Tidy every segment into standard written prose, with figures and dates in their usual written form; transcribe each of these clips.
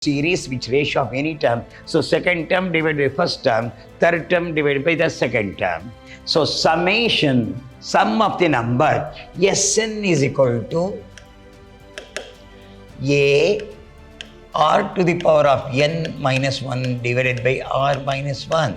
series which ratio of any term. So second term divided by first term, third term divided by the second term. So summation, sum of the number Sn is equal to A r to the power of n minus 1 divided by r minus 1.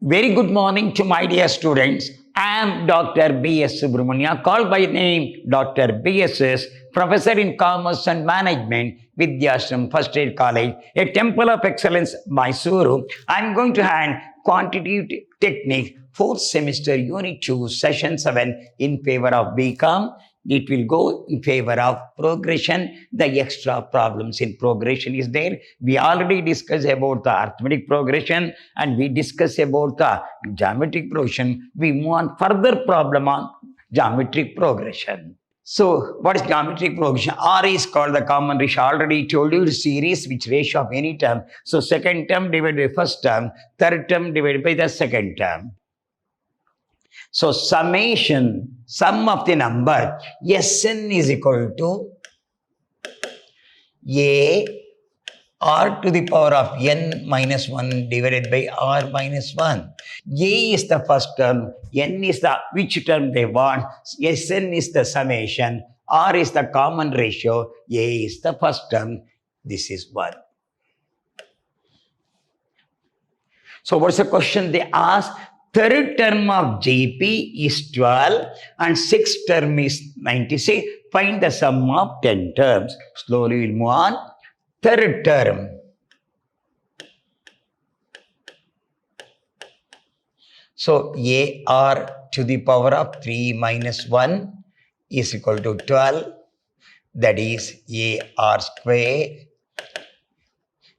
Very good morning to my dear students. I am Dr. B.S. Subramania, called by name Dr. B.S.S., Professor in Commerce and Management, Vidyashram First Aid College, a temple of excellence, Mysuru. I am going to hand quantitative technique, 4th semester, Unit 2, Session 7 in favor of BCom. It will go in favor of progression. The extra problems in progression is there. We already discussed about the arithmetic progression and we discussed about the geometric progression. We move on further problem on geometric progression. So what is geometric progression? R is called the common ratio. Already told you the series which ratio of any term. So second term divided by first term, third term divided by the second term. So summation, sum of the number Sn is equal to A r to the power of n minus 1 divided by r minus 1. A is the first term, n is the which term they want, Sn is the summation, r is the common ratio, A is the first term, this is 1. So what's the question they ask? Third term of GP is 12 and sixth term is 96. Find the sum of 10 terms. Slowly we'll move on. Third term. So AR to the power of 3 minus 1 is equal to 12. That is AR square.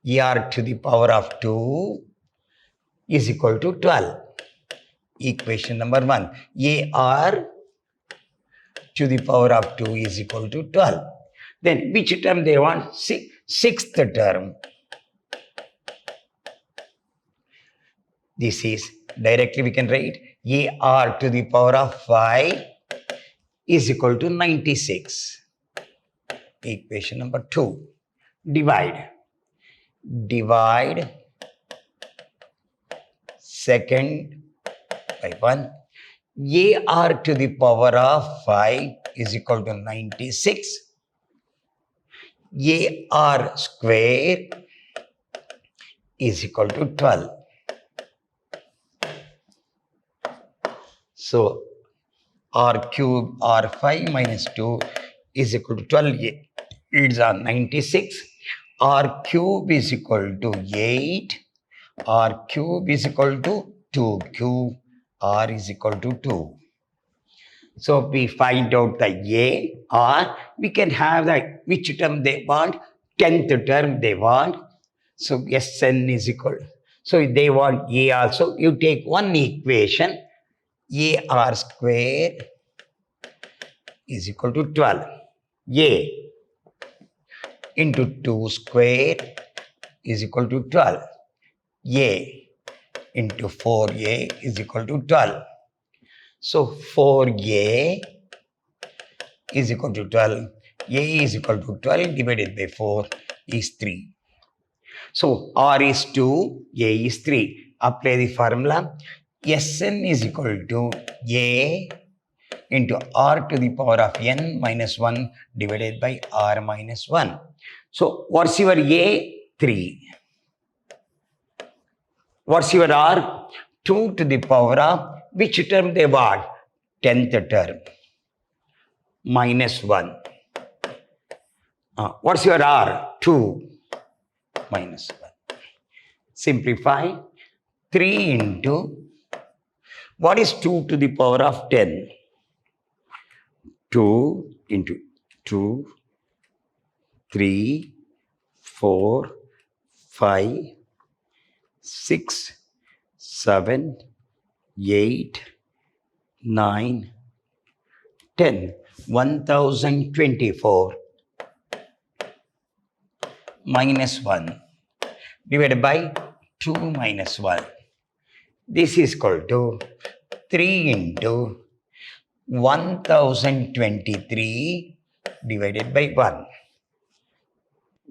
AR to the power of 2 is equal to 12. Equation number 1. AR to the power of 2 is equal to 12. Then which term they want? Sixth term. This is directly we can write AR to the power of 5 is equal to 96. Equation number 2. Divide second by 1. AR to the power of 5 is equal to 96. AR square is equal to 12. So R cube R5 minus 2 is equal to 12. It's on 96. R cube is equal to 8. R cube is equal to 2 cube. R is equal to 2. So we find out the A, or we can have the which term they want, 10th term they want. So Sn is equal. So if they want A also, you take one equation, AR square is equal to 12. A into 2 square is equal to 12. A into 4a is equal to 12. So 4a is equal to 12. A is equal to 12 divided by 4 is 3. So R is 2, A is 3. Apply the formula. Sn is equal to A into R to the power of n minus 1 divided by R minus 1. So what's your A? 3. What's your R? 2 to the power of which term they want? 10th term. Minus 1. What's your R? 2 minus 1. Simplify. 3 into, what is 2 to the power of 10? 2 into 2, 3, 4, 5, 6, 7, 8, 9, 10. 1024 minus 1 divided by 2 minus 1. This is equal to 3 into 1023 divided by 1.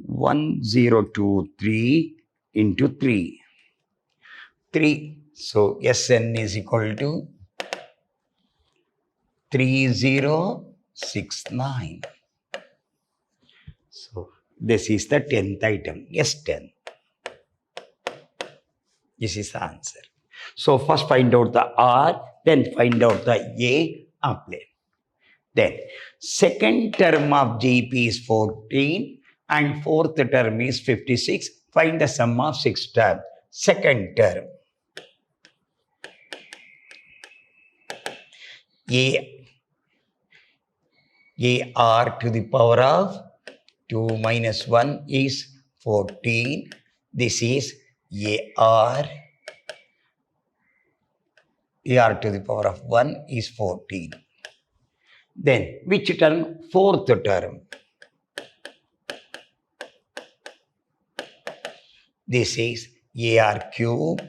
1023 into 3. 3. So Sn is equal to 3069. So this is the 10th item. S10. This is the answer. So first find out the R, then find out the A plane. Then second term of GP is 14 and fourth term is 56. Find the sum of 6 terms. Second term. AR to the power of 2 minus 1 is 14. This is AR to the power of 1 is 14. Then which term? Fourth term. This is AR cube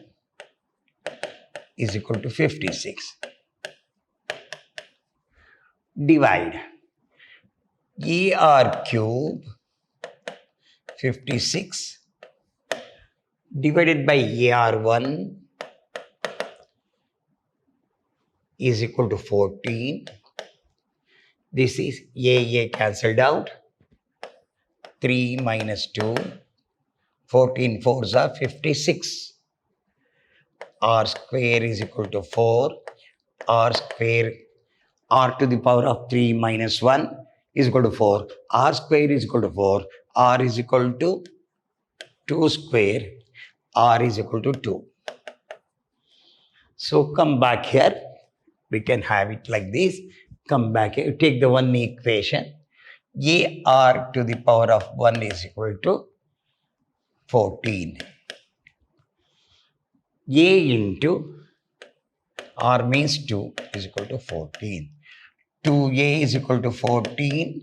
is equal to 56. Divide AR cube 56 divided by AR1 is equal to 14. This is AA cancelled out. 3 minus 2. 14 fours are 56. R square is equal to 4. R square, R to the power of 3 minus 1 is equal to 4. R square is equal to 4. R is equal to 2 square. R is equal to 2. So come back here. We can have it like this. Come back here. Take the one equation. AR to the power of 1 is equal to 14. A into R means 2 is equal to 14. 2A is equal to 14.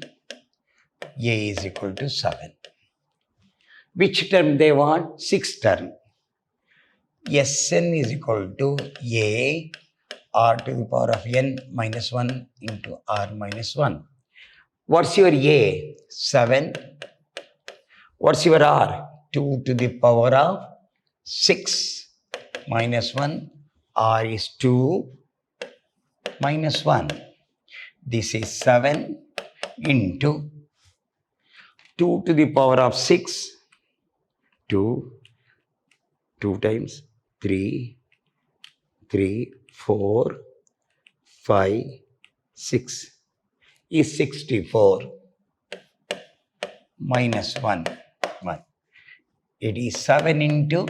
A is equal to 7. Which term they want? 6th term. Sn is equal to A R to the power of n minus 1 into R minus 1. What's your A? 7. What's your R? 2 to the power of 6 minus 1. R is 2 minus 1. This is 7 into 2 to the power of 6. 2 times 3, 4, 5, 6 is 64 minus 1. It is 7 into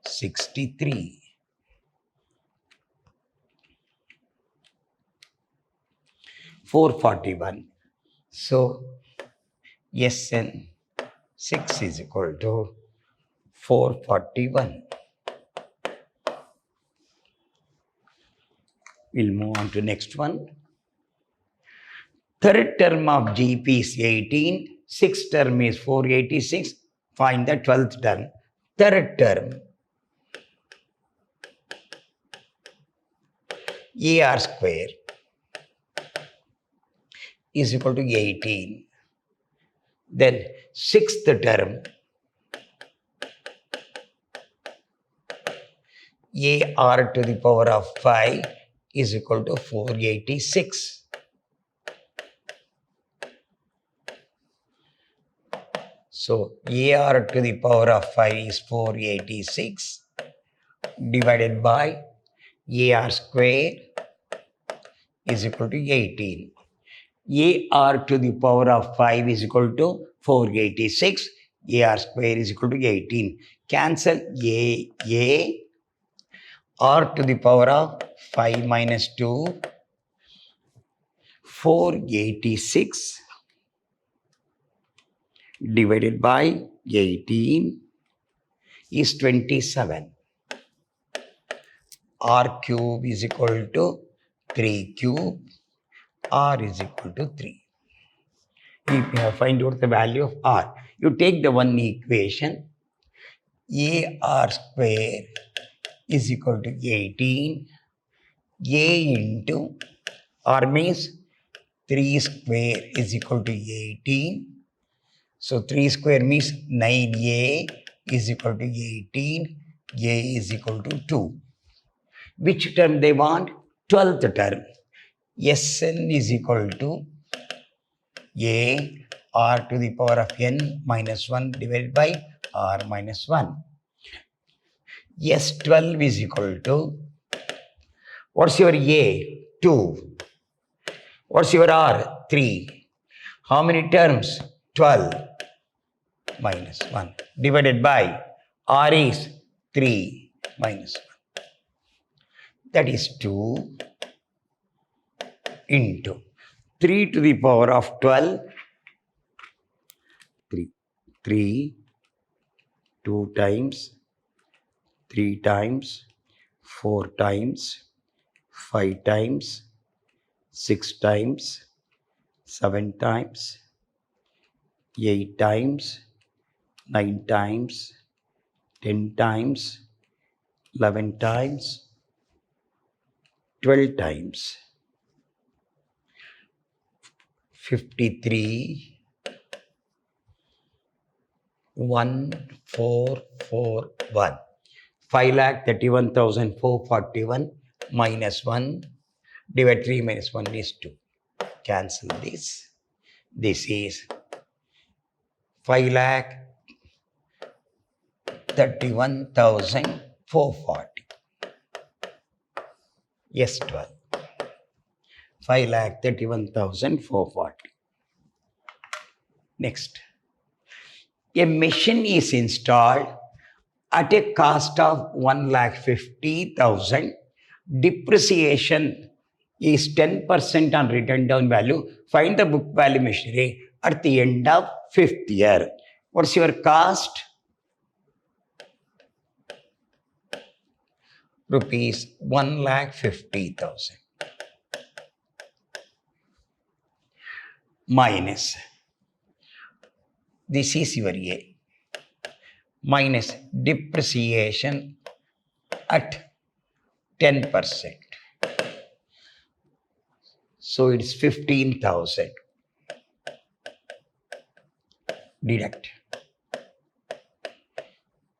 63. $441. So Sn 6 is equal to 441. We'll move on to next one. Third term of GP is 18. Sixth term is 486. Find the 12th term. Third term. AR square is equal to 18. Then sixth term. AR to the power of 5 is equal to 486. So AR to the power of 5 is 486 divided by AR square is equal to 18. AR to the power of 5 is equal to 486. AR square is equal to 18. Cancel A. R to the power of 5 minus 2, 486 divided by 18 is 27. R cube is equal to 3 cube. R is equal to 3. If you have find out the value of R, you take the one equation. AR square is equal to 18. A into R means 3 square is equal to 18. So 3 square means 9a is equal to 18. A is equal to 2. Which term they want? 12th term. Sn is equal to a r to the power of n minus 1 divided by r minus 1. S12 is equal to, what's your a? 2. What's your r? 3. How many terms? 12 minus 1 divided by r is 3 minus 1. That is 2 into 3 to the power of 12. 3, 2 times, 3 times, 4 times, 5 times, 6 times, 7 times, 8 times, 9 times, 10 times, 11 times, 12 times, 53, 1441. 5,31,441 minus 1 divided 3 minus 1 is 2. Cancel this. This is 5,31,440. Yes, 12. 5,31,440. Next. A machine is installed at a cost of 1,50,000. Depreciation is 10% on written down value. Find the book value machinery at the end of 5th year. What's your cost? Rupees 1,50,000. Minus, this is your A, minus depreciation at 10%. So it's 15,000. Deduct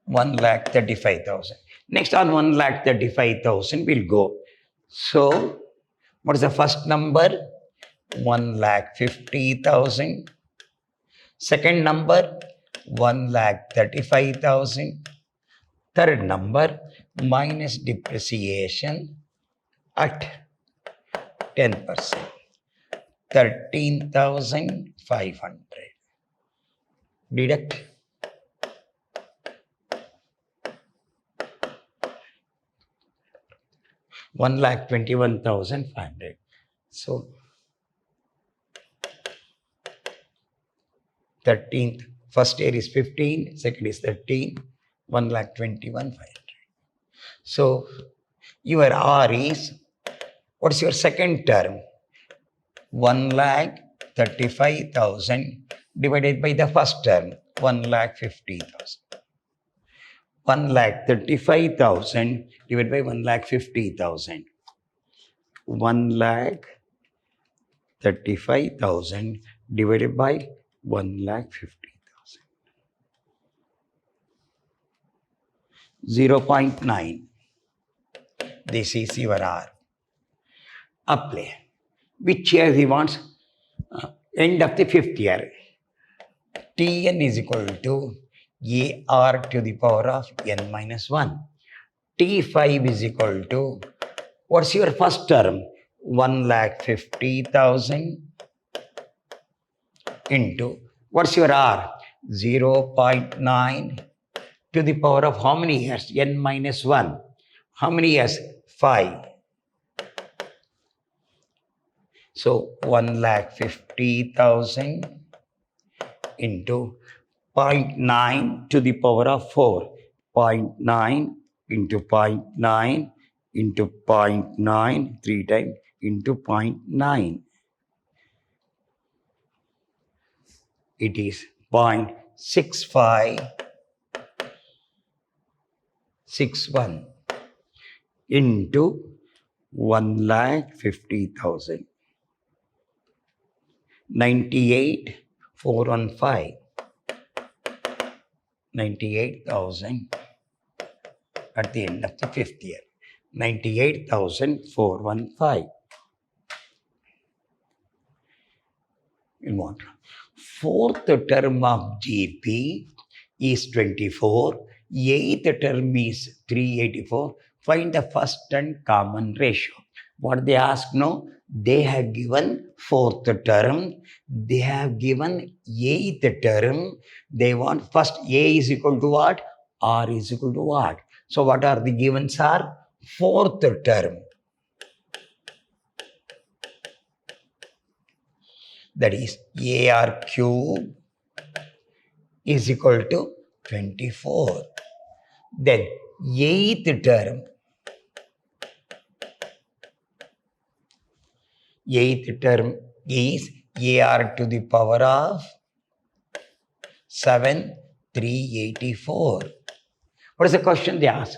1,35,000. Next on 1,35,000 we'll go. So what is the first number? 1,50,000. Second number 1,35,000. Third number minus depreciation at 10%. 13,500. Deduct 1,21,500. So 13th, first year is 15, second is 13, 1,21,500. So your R is, what's your second term? 1,35,000 divided by the first term, 1,50,000. 1,35,000 divided by 1,50,000. 1,35,000 divided by 1,50,000. 0.9. This is your R. Apply. Which year he wants? End of the 5th year. Tn is equal to AR to the power of n minus 1. T5 is equal to, what's your first term? 1,50,000 into, what's your R? 0.9 to the power of how many years? N minus 1. How many years? 5. So 1,50,000 into 0.9 to the power of 4. 0.9 into 0.9 into 0.9, 3 times into 0.9. It is 0.6561 into 1,50,000. 98,415. 98,000 at the end of the fifth year. 98,415. In what? Fourth term of GP is 24. Eighth term is 384. Find the first and common ratio. What they ask now? They have given fourth term. They have given eighth term. They want first A is equal to what? R is equal to what? So what are the givens are? Fourth term. That is AR cube is equal to 24. Then eighth term. Eighth term is AR to the power of 7, 384. What is the question they ask?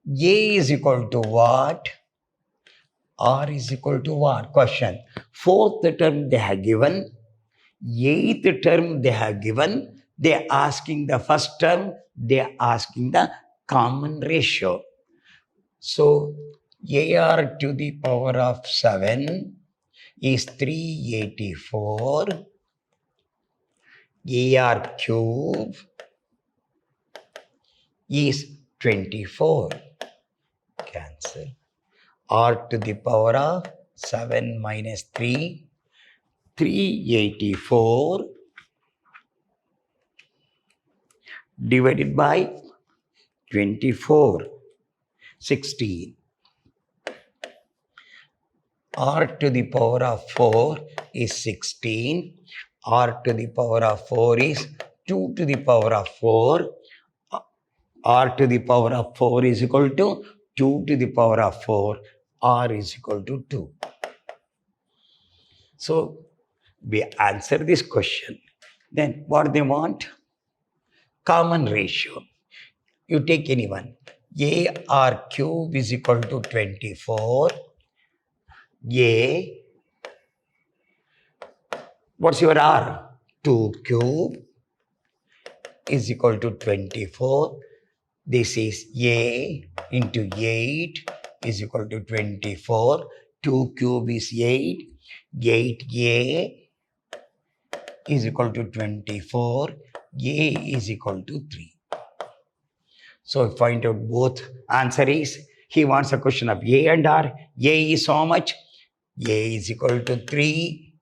A is equal to what? R is equal to what? Question. Fourth term they have given. Eighth term they have given. They are asking the first term. They are asking the common ratio. So AR to the power of 7 is 384. AR cube is 24. Cancel. R to the power of 7 minus 3, 384 divided by 24, 16. R to the power of 4 is 16. R to the power of 4 is 2 to the power of 4. R to the power of 4 is equal to 2 to the power of 4. R is equal to 2. So, we answer this question. Then, what they want? Common ratio. You take anyone. AR cube is equal to 24. A, what's your R? 2 cube is equal to 24. This is A into 8 is equal to 24. 2 cube is 8. 8A is equal to 24. A is equal to 3. So find out both. Answer is, he wants a question of A and R. A is how much? A is equal to 3.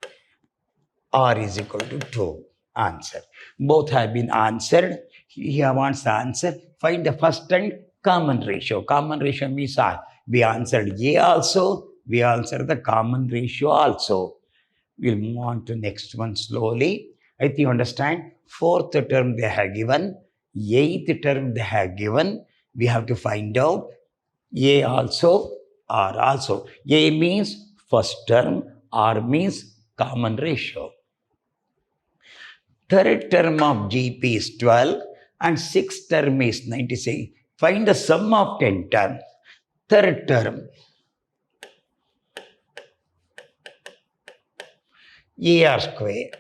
R is equal to 2. Answer. Both have been answered. He wants the answer. Find the first and common ratio. Common ratio means R. We answered A also. We answered the common ratio also. We'll move on to next one slowly. I think you understand. Fourth term they have given. Eighth term they have given. We have to find out A also, R also. A means first term. R means common ratio. Third term of GP is 12 and sixth term is 96. Find the sum of 10 terms. Third term. AR square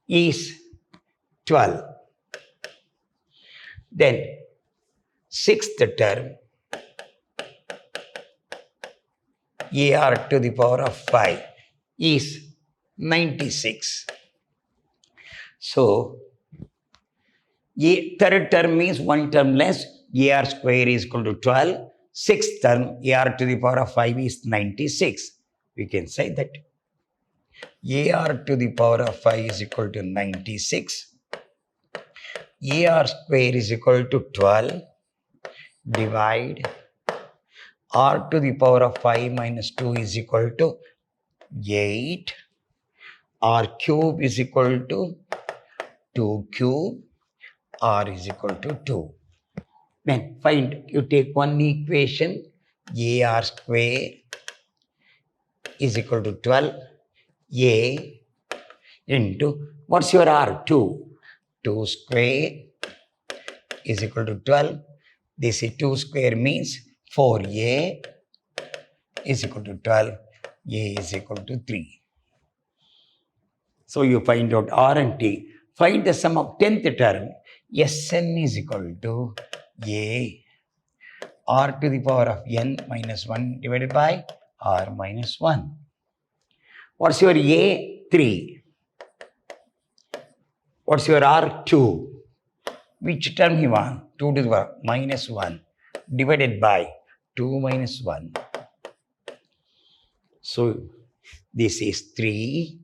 is 12. Then sixth term, AR to the power of 5 is 96. So, third term means one term less, AR square is equal to 12. Sixth term, AR to the power of 5 is 96. We can say that AR to the power of 5 is equal to 96. AR square is equal to 12. Divide R to the power of 5 minus 2 is equal to 8. R cube is equal to 2 cube. R is equal to 2. Then find, you take one equation, AR square is equal to 12. A into, what's your R? 2. 2 square is equal to 12. This is 2 square means 4A is equal to 12. A is equal to 3. So you find out R and T. Find the sum of 10th term. Sn is equal to A R to the power of n minus 1 divided by R minus 1. What's your A? 3. What's your R? 2. Which term you want? 2 to the power minus 1 divided by 2 minus 1. So this is 3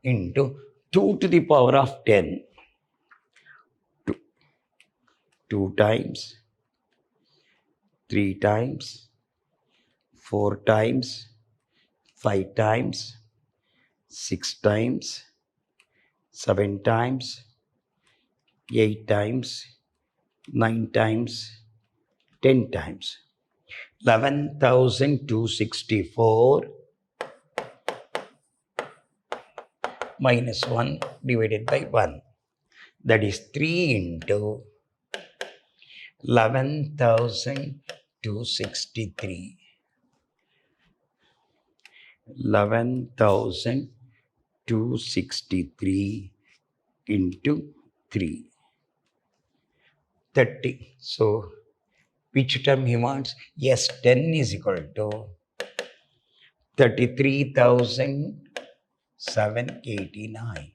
into 2 to the power of 10. 2 times, 3 times, 4 times, 5 times, 6 times, 7 times, 8 times, 9 times, 10 times. 11,264 minus 1 divided by 1. That is 3 into 11,263. 11,263 into 3. 30. So, which term he wants? Yes, 10 is equal to 33,789.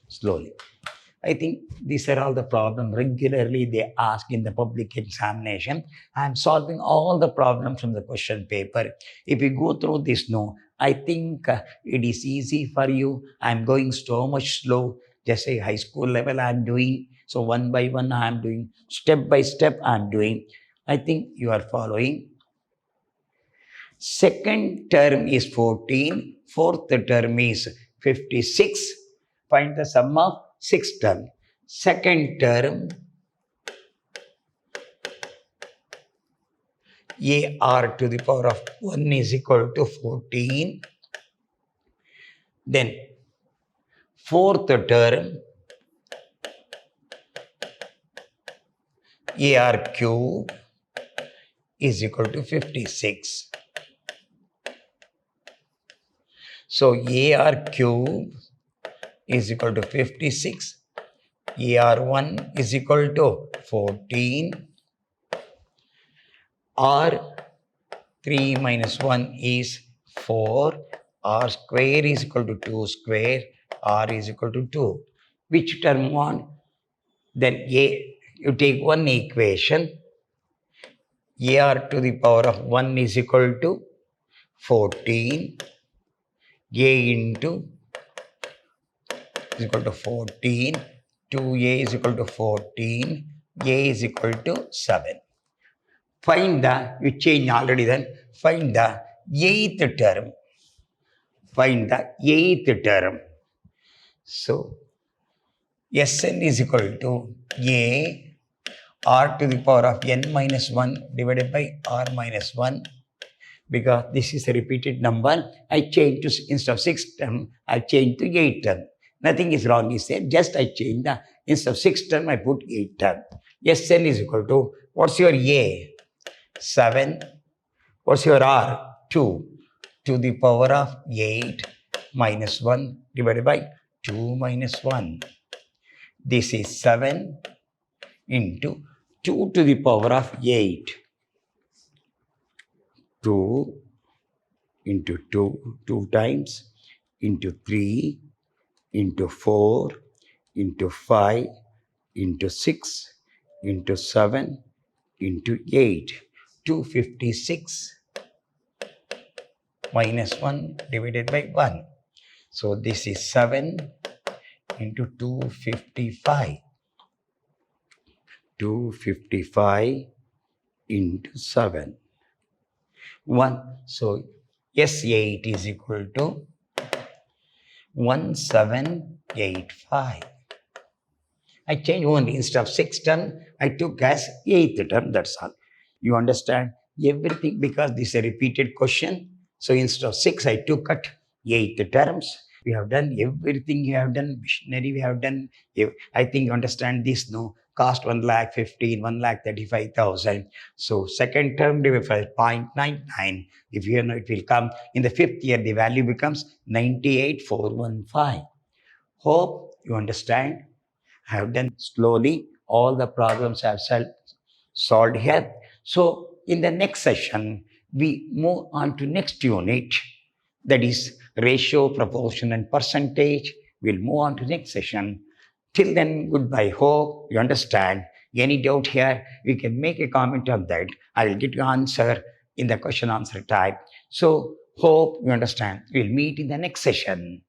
Slowly. I think these are all the problems regularly they ask in the public examination. I am solving all the problems from the question paper. If you go through this, no, I think it is easy for you. I am going so much slow. Just say high school level I am doing. So one by one I am doing. Step by step I am doing. I think you are following. Second term is 14. Fourth term is 56. Find the sum of sixth term. Second term, AR to the power of 1 is equal to 14. Then fourth term, AR cube is equal to 56. So AR cube is equal to 56. AR1 is equal to 14. R3 minus 1 is 4. R square is equal to 2 square. R is equal to 2. Which term one? Then you take one equation. AR to the power of 1 is equal to 14. A into is equal to 14. 2A is equal to 14. A is equal to 7. Find the, you change already then, find the eighth term. Find the eighth term. So, Sn is equal to A R to the power of n minus 1 divided by R minus 1. Because this is a repeated number, I change to, instead of 6 term, I change to 8 term. Nothing is wrong, he said, just I change the, instead of 6 term, I put 8 term. Sn is equal to, what's your A? 7. What's your R? 2. To the power of 8 minus 1 divided by 2 minus 1. This is 7 into 2 to the power of 8. 2 into 2 times, into 3, into 4, into 5, into 6, into 7, into 8. 256 minus 1 divided by 1. So this is 7 into 255. 255 into 7. 1. So S8 is equal to 1785. I changed only, instead of 6 term, I took as 8th term, that's all. You understand everything because this is a repeated question. So instead of 6, I took at 8 terms. We have done everything you have done, missionary we have done. I think you understand this, no? cost 1 lakh 15, 1 lakh 35,000. So second term divided by 0.99. If you know it will come in the fifth year, the value becomes 98,415. Hope you understand. I have done slowly. All the problems I have solved here. So in the next session, we move on to next unit, that is ratio, proportion, and percentage. We'll move on to next session. Till then, goodbye. Hope you understand. Any doubt here, you can make a comment on that. I will get your answer in the question answer type. So hope you understand. We'll meet in the next session.